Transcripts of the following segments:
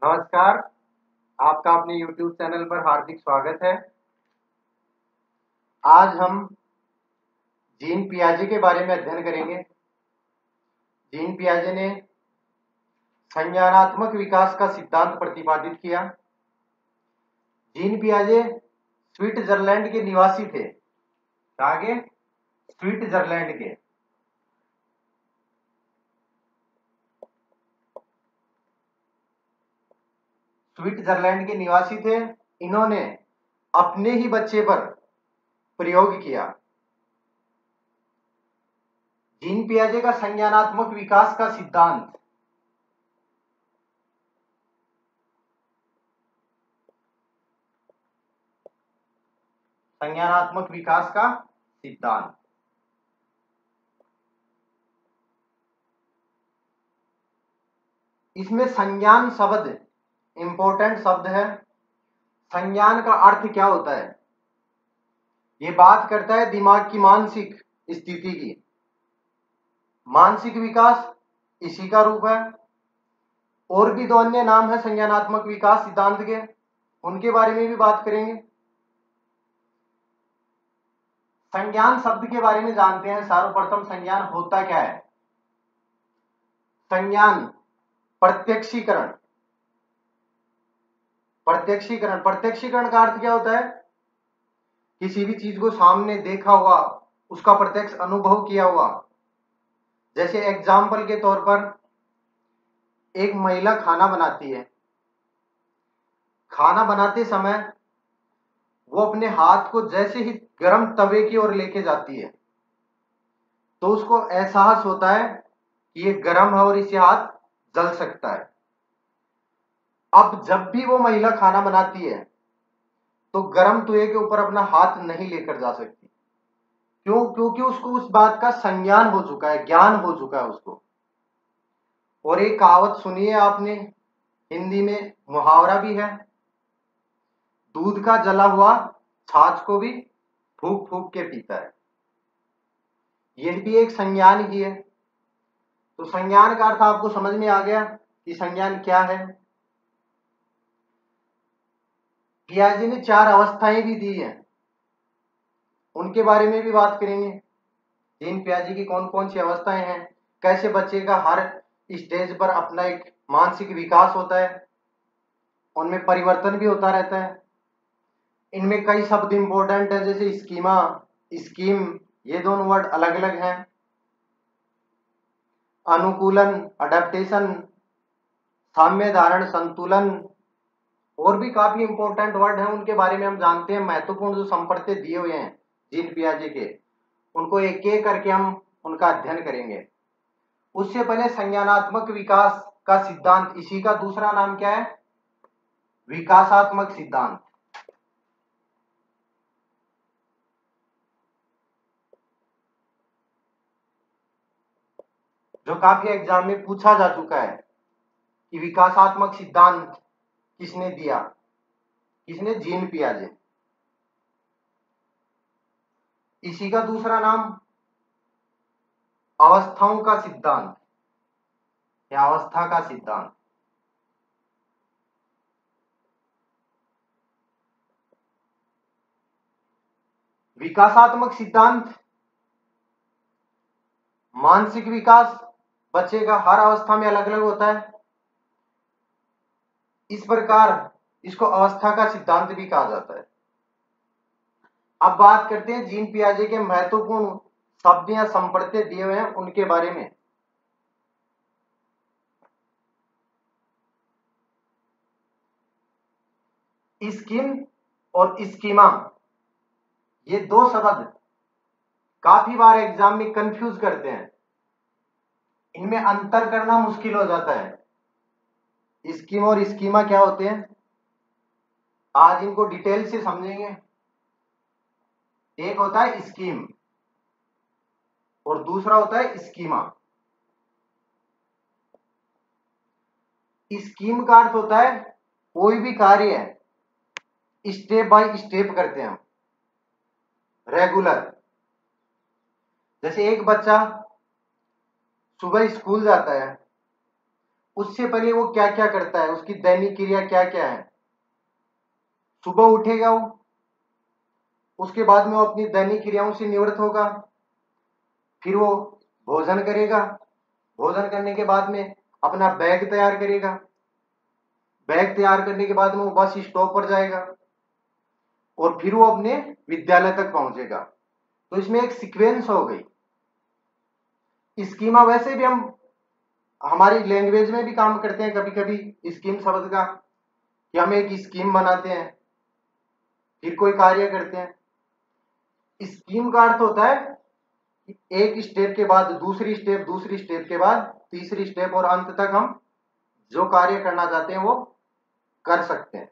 नमस्कार। आपका अपने YouTube चैनल पर हार्दिक स्वागत है। आज हम जीन पियाजे के बारे में अध्ययन करेंगे। जीन पियाजे ने संज्ञानात्मक विकास का सिद्धांत प्रतिपादित किया। जीन पियाजे स्विट्जरलैंड के निवासी थे। आगे स्विट्जरलैंड के निवासी थे। इन्होंने अपने ही बच्चे पर प्रयोग किया। जीन पियाजे का संज्ञानात्मक विकास का सिद्धांत इसमें संज्ञान शब्द इंपॉर्टेंट शब्द है। संज्ञान का अर्थ क्या होता है? ये बात करता है दिमाग की मानसिक स्थिति की। मानसिक विकास इसी का रूप है। और भी दो अन्य नाम है संज्ञानात्मक विकास सिद्धांत के, उनके बारे में भी बात करेंगे। संज्ञान शब्द के बारे में जानते हैं। सर्वप्रथम संज्ञान होता क्या है? संज्ञान प्रत्यक्षीकरण प्रत्यक्षीकरण का अर्थ क्या होता है? किसी भी चीज को सामने देखा हुआ, उसका प्रत्यक्ष अनुभव किया हुआ। जैसे एग्जाम्पल के तौर पर एक महिला खाना बनाती है। खाना बनाते समय वो अपने हाथ को जैसे ही गर्म तवे की ओर लेके जाती है तो उसको एहसास होता है कि ये गर्म है और इससे हाथ जल सकता है। अब जब भी वो महिला खाना बनाती है तो गर्म तवे के ऊपर अपना हाथ नहीं लेकर जा सकती। क्यों? क्योंकि उसको उस बात का संज्ञान हो चुका है, ज्ञान हो चुका है उसको। और एक कहावत सुनी है आपने, हिंदी में मुहावरा भी है, दूध का जला हुआ छाछ को भी फूंक फूंक के पीता है। यह भी एक संज्ञान ही है। तो संज्ञान का अर्थ आपको समझ में आ गया कि संज्ञान क्या है। पियाजे ने 4 अवस्थाएं भी दी हैं, उनके बारे में भी बात करेंगे। जीन पियाजे की कौन कौन सी अवस्थाएं हैं, कैसे बच्चे का हर स्टेज पर अपना एक मानसिक विकास होता है, उनमें परिवर्तन भी होता रहता है। इनमें कई शब्द इंपॉर्टेंट है, जैसे स्कीमा, स्कीम, ये दोनों वर्ड अलग अलग हैं। अनुकूलन, अडेप्टेशन, साम्य धारण, संतुलन, और भी काफी इंपॉर्टेंट वर्ड हैं, उनके बारे में हम जानते हैं। महत्वपूर्ण जो संपर्क दिए हुए हैं जीन पियाजे के, उनको एक एक करके हम उनका अध्ययन करेंगे। उससे पहले संज्ञानात्मक विकास का सिद्धांत, इसी का दूसरा नाम क्या है? विकासात्मक सिद्धांत। जो काफी एग्जाम में पूछा जा चुका है कि विकासात्मक सिद्धांत किसने दिया? किसने? जीन पियाजे। इसी का दूसरा नाम अवस्थाओं का सिद्धांत या अवस्था का सिद्धांत। विकासात्मक सिद्धांत मानसिक विकास बच्चे का हर अवस्था में अलग अलग होता है, इस प्रकार इसको अवस्था का सिद्धांत भी कहा जाता है। अब बात करते हैं जीन पियाजे के महत्वपूर्ण शब्द या संपर्क दिए हुए हैं उनके बारे में। स्कीम और स्कीमा, ये दो शब्द काफी बार एग्जाम में कंफ्यूज करते हैं। इनमें अंतर करना मुश्किल हो जाता है। स्कीम और स्कीमा क्या होते हैं, आज इनको डिटेल से समझेंगे। एक होता है स्कीम और दूसरा होता है स्कीमा। स्कीम का अर्थ होता है कोई भी कार्य है स्टेप बाय स्टेप करते हैं हम, रेगुलर। जैसे एक बच्चा सुबह स्कूल जाता है, उससे पहले वो क्या क्या करता है, उसकी दैनिक क्रिया क्या क्या है। सुबह उठेगा वो, उसके बाद में वो अपनी दैनिक क्रियाओं से निवृत्त होगा, फिर वो भोजन करेगा, भोजन करने के बाद में अपना बैग तैयार करेगा, बैग तैयार करने के बाद में वो बस स्टॉप पर जाएगा और फिर वो अपने विद्यालय तक पहुंचेगा। तो इसमें एक सीक्वेंस हो गई। स्कीमा वैसे भी हम हमारी लैंग्वेज में भी काम करते हैं कभी कभी स्कीम शब्द का, कि हम एक स्कीम बनाते हैं फिर कोई कार्य करते हैं। स्कीम का अर्थ होता है कि एक स्टेप के बाद दूसरी स्टेप, दूसरी स्टेप के बाद तीसरी स्टेप, और अंत तक हम जो कार्य करना चाहते हैं वो कर सकते हैं।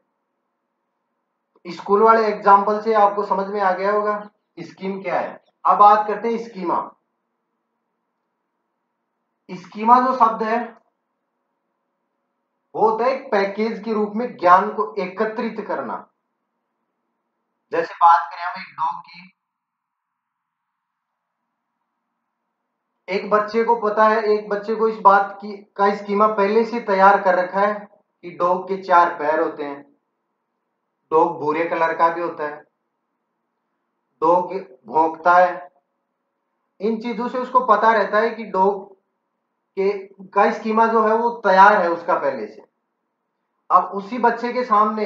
स्कूल वाले एग्जाम्पल से आपको समझ में आ गया होगा स्कीम क्या है। अब बात करते हैं स्कीमा। स्कीमा जो शब्द है वो होता है एक पैकेज के रूप में ज्ञान को एकत्रित करना। जैसे बात करें हम एक डॉग की, एक बच्चे को पता है, एक बच्चे को इस बात की का स्कीमा पहले से तैयार कर रखा है कि डॉग के 4 पैर होते हैं, डॉग भूरे कलर का भी होता है, डॉग भौंकता है। इन चीजों से उसको पता रहता है कि डॉग के का स्कीमा जो है वो तैयार है उसका पहले से। अब उसी बच्चे के सामने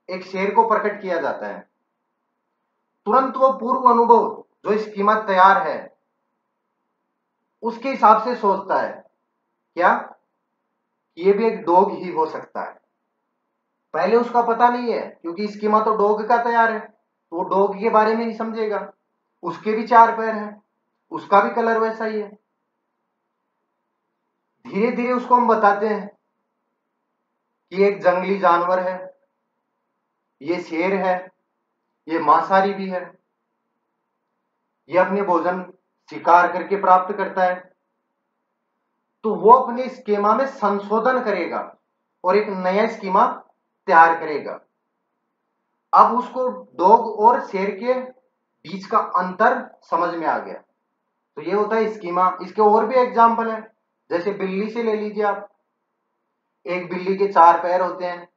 एक शेर को प्रकट किया जाता है, तुरंत वो पूर्व अनुभव जो स्कीमा तैयार है उसके हिसाब से सोचता है क्या ये भी एक डॉग ही हो सकता है। पहले उसका पता नहीं है क्योंकि स्कीमा तो डॉग का तैयार है, तो वो डॉग के बारे में ही समझेगा। उसके भी 4 पैर हैं, उसका भी कलर वैसा ही है। धीरे धीरे उसको हम बताते हैं कि एक जंगली जानवर है, ये शेर है, ये मांसाहारी भी है, ये अपने भोजन शिकार करके प्राप्त करता है। तो वो अपने स्कीमा में संशोधन करेगा और एक नया स्कीमा तैयार करेगा। अब उसको डॉग और शेर के बीच का अंतर समझ में आ गया। तो ये होता है स्कीमा। इसके और भी एग्जाम्पल है, जैसे बिल्ली से ले लीजिए आप। एक बिल्ली के 4 पैर होते हैं,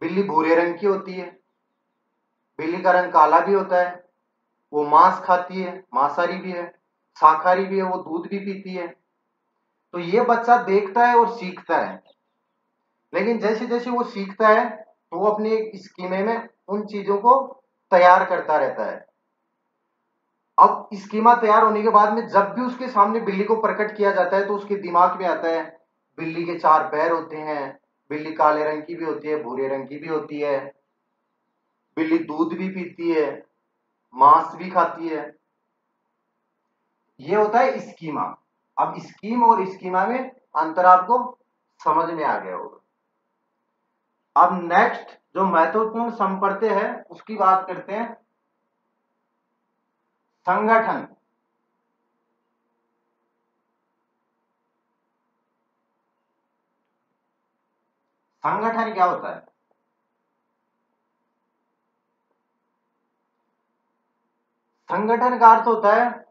बिल्ली भूरे रंग की होती है, बिल्ली का रंग काला भी होता है, वो मांस खाती है, मांसाहारी भी है, शाकाहारी भी है, वो दूध भी पीती है। तो ये बच्चा देखता है और सीखता है, लेकिन जैसे जैसे वो सीखता है तो वो अपने एक स्कीमे में उन चीजों को तैयार करता रहता है। अब स्कीमा तैयार होने के बाद में जब भी उसके सामने बिल्ली को प्रकट किया जाता है तो उसके दिमाग में आता है बिल्ली के 4 पैर होते हैं, बिल्ली काले रंग की भी होती है, भूरे रंग की भी होती है, बिल्ली दूध भी पीती है, मांस भी खाती है। ये होता है स्कीमा। अब स्कीम और स्कीमा में अंतर आपको समझ में आ गया होगा। अब नेक्स्ट जो महत्वपूर्ण संप्रत्यय है उसकी बात करते हैं, संगठन। संगठन क्या होता है? संगठन का अर्थ होता है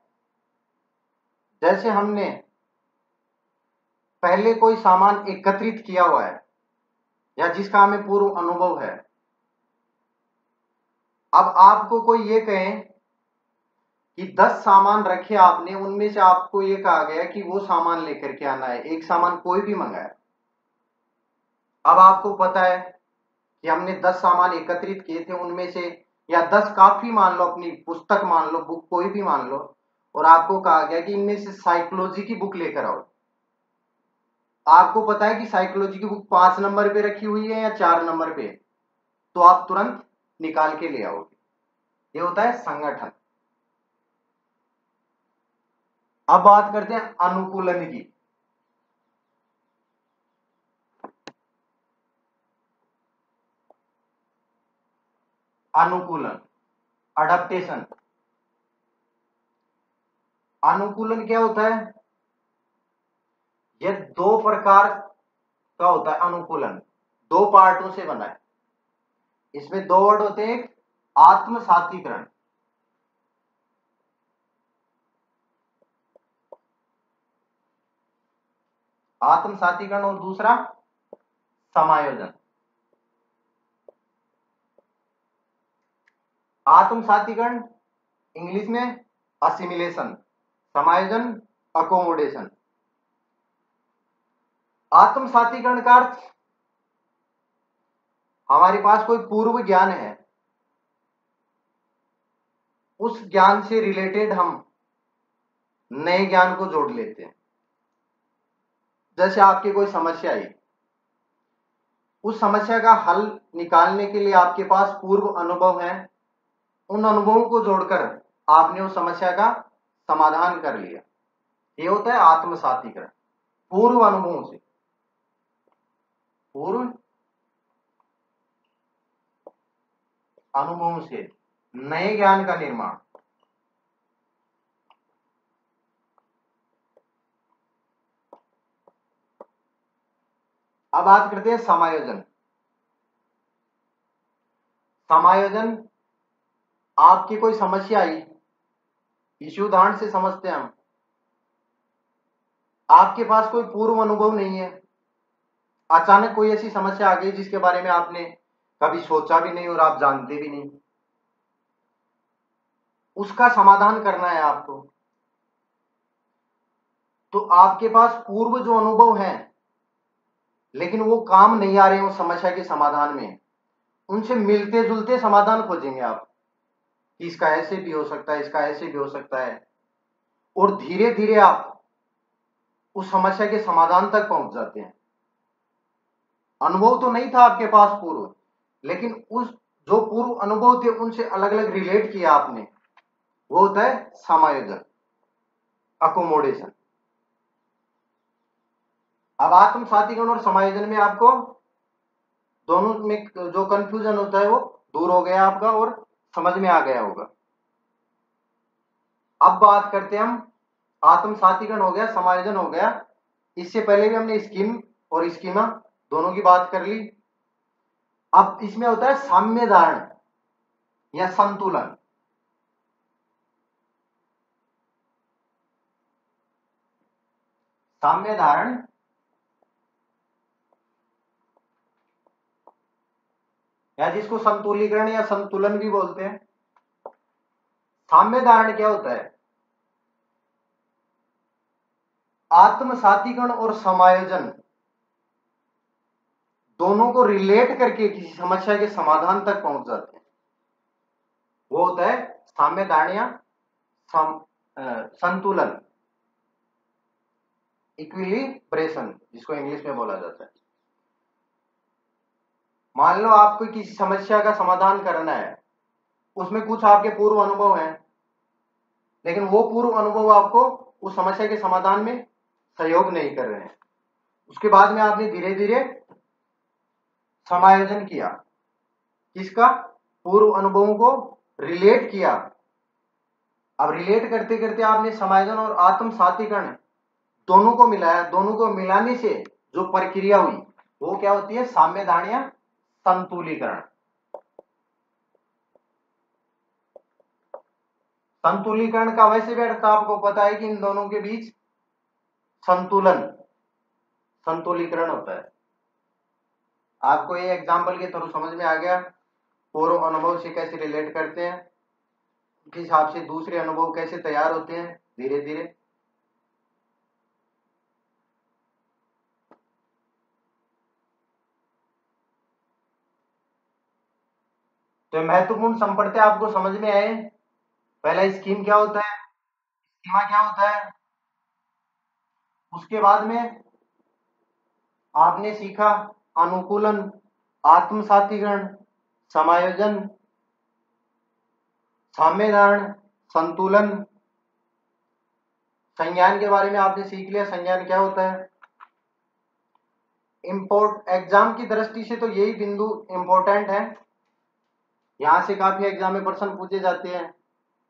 जैसे हमने पहले कोई सामान एकत्रित किया हुआ है या जिसका हमें पूर्व अनुभव है। अब आपको कोई ये कहे कि 10 सामान रखे आपने, उनमें से आपको ये कहा गया कि वो सामान लेकर के आना है, एक सामान कोई भी मंगाया। अब आपको पता है कि हमने 10 सामान एकत्रित किए थे, उनमें से या 10 काफी मान लो, अपनी पुस्तक मान लो, बुक कोई भी मान लो, और आपको कहा गया कि इनमें से साइकोलॉजी की बुक लेकर आओ। आपको पता है कि साइकोलॉजी की बुक 5 नंबर पे रखी हुई है या 4 नंबर पे, तो आप तुरंत निकाल के ले आओगे। ये होता है संगठन। अब बात करते हैं अनुकूलन की। अनुकूलन, अडेप्टेशन। अनुकूलन क्या होता है? यह 2 प्रकार का होता है। अनुकूलन 2 पार्टों से बना है। इसमें 2 वर्ड होते हैं, एक आत्मसातीकरण। आत्मसातीकरण और दूसरा समायोजन। आत्मसातीकरण इंग्लिश में असिमिलेशन, समायोजन अकोमोडेशन। आत्मसातीकरण का अर्थ हमारे पास कोई पूर्व ज्ञान है, उस ज्ञान से रिलेटेड हम नए ज्ञान को जोड़ लेते हैं। जैसे आपकी कोई समस्या आई, उस समस्या का हल निकालने के लिए आपके पास पूर्व अनुभव है, उन अनुभवों को जोड़कर आपने उस समस्या का समाधान कर लिया। ये होता है आत्मसातीकरण। पूर्व अनुभवों से, पूर्व अनुभवों से नए ज्ञान का निर्माण। अब बात करते हैं समायोजन। समायोजन, आपकी कोई समस्या आई, इसी उदाहरण से समझते हैं हम। आपके पास कोई पूर्व अनुभव नहीं है, अचानक कोई ऐसी समस्या आ गई जिसके बारे में आपने कभी सोचा भी नहीं और आप जानते भी नहीं, उसका समाधान करना है आपको। तो आपके पास पूर्व जो अनुभव है लेकिन वो काम नहीं आ रहे हैं उस समस्या के समाधान में, उनसे मिलते जुलते समाधान खोजेंगे आप कि इसका ऐसे भी हो सकता है, इसका ऐसे भी हो सकता है, और धीरे धीरे आप उस समस्या के समाधान तक पहुंच जाते हैं। अनुभव तो नहीं था आपके पास पूर्व, लेकिन उस जो पूर्व अनुभव थे उनसे अलग अलग रिलेट किया आपने, वो होता है समायोजन, अकोमोडेशन। अब आत्मसातीकरण और समायोजन में आपको दोनों में जो कंफ्यूजन होता है वो दूर हो गया आपका और समझ में आ गया होगा। अब बात करते हैं हम, आत्मसातीकरण हो गया, समायोजन हो गया, इससे पहले भी हमने स्कीम और स्कीमा दोनों की बात कर ली। अब इसमें होता है साम्य धारण या संतुलन। साम्य धारण या जिसको संतुलीकरण या संतुलन भी बोलते हैं। साम्य धारण क्या होता है? आत्मसातीकरण और समायोजन दोनों को रिलेट करके किसी समस्या के समाधान तक पहुंच जाते हैं, वो होता है साम्य धारण या संतुलन, इक्विलिब्रेशन जिसको इंग्लिश में बोला जाता है। मान लो आपको किसी समस्या का समाधान करना है, उसमें कुछ आपके पूर्व अनुभव हैं, लेकिन वो पूर्व अनुभव आपको उस समस्या के समाधान में सहयोग नहीं कर रहे हैं। उसके बाद में आपने धीरे धीरे समायोजन किया, किसका? पूर्व अनुभवों को रिलेट किया। अब रिलेट करते करते आपने समायोजन और आत्मसातीकरण दोनों को मिलाया, दोनों को मिलाने से जो प्रक्रिया हुई वो क्या होती है? साम्य धारण या संतुलीकरण। संतुलीकरण का वैसे भी अर्थ आपको पता है कि इन दोनों के बीच संतुलन, संतुलीकरण होता है। आपको ये एग्जाम्पल के थ्रू समझ में आ गया पूर्व अनुभव से कैसे रिलेट करते हैं, किस हिसाब से दूसरे अनुभव कैसे तैयार होते हैं धीरे धीरे। तो महत्वपूर्ण संप्रत्यय आपको समझ में आए। पहला स्कीम क्या होता है, स्कीमा क्या होता है, उसके बाद में आपने सीखा अनुकूलन, आत्मसातीकरण, समायोजन, साम्य धारण, संतुलन। संज्ञान के बारे में आपने सीख लिया, संज्ञान क्या होता है। इंपोर्ट एग्जाम की दृष्टि से तो यही बिंदु इंपॉर्टेंट है, यहां से काफी एग्जाम में प्रश्न पूछे जाते हैं।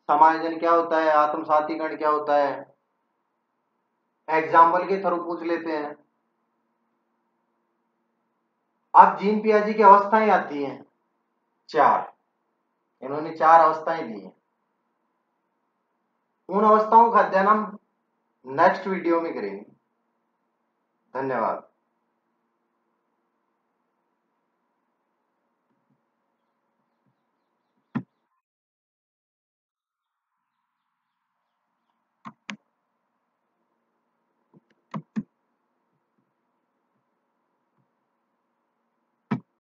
समायोजन क्या होता है, आत्मसातीकरण क्या होता है, एग्जाम्पल के थ्रू पूछ लेते हैं। अब जीन पियाजी की अवस्थाएं आती हैं चार, इन्होंने चार अवस्थाएं दी हैं। उन अवस्थाओं का अध्ययन हम नेक्स्ट वीडियो में करेंगे। धन्यवाद।